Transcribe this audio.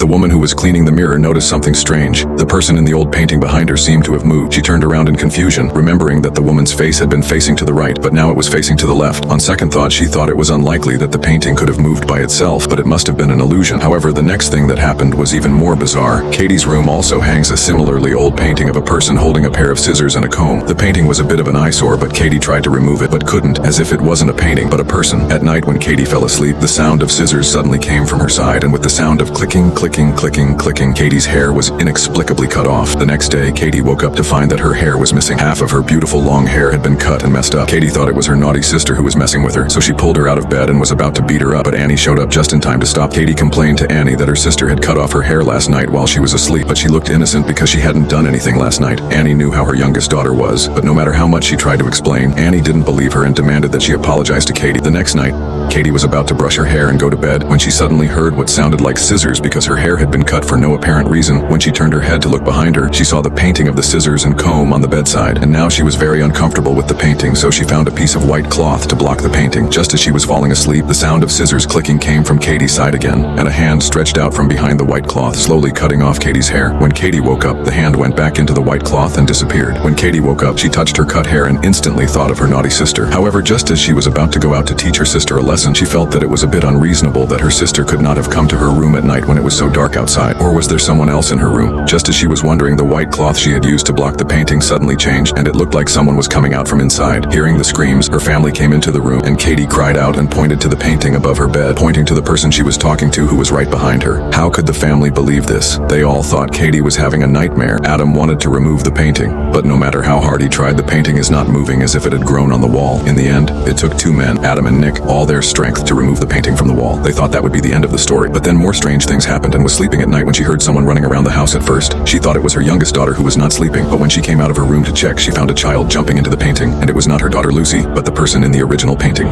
The woman who was cleaning the mirror noticed something strange. The person in the old painting behind her seemed to have moved. She turned around in confusion, remembering that the woman's face had been facing to the right, but now it was facing to the left. On second thought, she thought it was unlikely that the painting could have moved by itself, but it must have been an illusion. However, the next thing that happened was even more bizarre. Katie's room also hangs a similarly old painting of a person holding a pair of scissors and a comb. The painting was a bit of an eyesore, but Katie tried to remove it, but couldn't, as if it wasn't a painting, but a person. At night, when Katie fell asleep, the sound of scissors suddenly came from her side, and with the sound of clicking, clicking, clicking, clicking, Katie's hair was inexplicably cut off. The next day, Katie woke up to find that her hair was missing. Half of her beautiful long hair had been cut and messed up. Katie thought it was her naughty sister who was messing with her, so she pulled her out of bed and was about to beat her up, but Annie showed up just in time to stop. Katie complained to Annie that her sister had cut off her hair last night while she was asleep, but she looked innocent because she hadn't done anything last night. Annie knew how her youngest daughter was, but no matter how much she tried to explain, Annie didn't believe her and demanded that she apologize to Katie. The next night, Katie was about to brush her hair and go to bed when she suddenly heard what sounded like scissors because her hair had been cut for no apparent reason. When she turned her head to look behind her, she saw the painting of the scissors and comb on the bedside, and now she was very uncomfortable with the painting, so she found a piece of white cloth to block the painting. Just as she was falling asleep, the sound of scissors clicking came from Katie's side again, and a hand stretched out from behind the white cloth, slowly cutting off Katie's hair. When Katie woke up, the hand went back into the white cloth and disappeared. When Katie woke up, she touched her cut hair and instantly thought of her naughty sister. However, just as she was about to go out to teach her sister a lesson, she felt that it was a bit unreasonable that her sister could not have come to her room at night when it was so dark outside. Or was there someone else in her room? Just as she was wondering, the white cloth she had used to block the painting suddenly changed, and it looked like someone was coming out from inside. Hearing the screams, her family came into the room, and Katie cried out and pointed to the painting above her bed, pointing to the person she was talking to who was right behind her. How could the family believe this? They all thought Katie was having a nightmare. Adam wanted to remove the painting, but no matter how hard he tried, the painting is not moving, as if it had grown on the wall. In the end, it took two men, Adam and Nick, all their strength to remove the painting from the wall. They thought that would be the end of the story, but then more strange things happened, and was sleeping at night when she heard someone running around the house. At first, she thought it was her youngest daughter who was not sleeping, but when she came out of her room to check, she found a child jumping into the painting, and it was not her daughter Lucy, but the person in the original painting.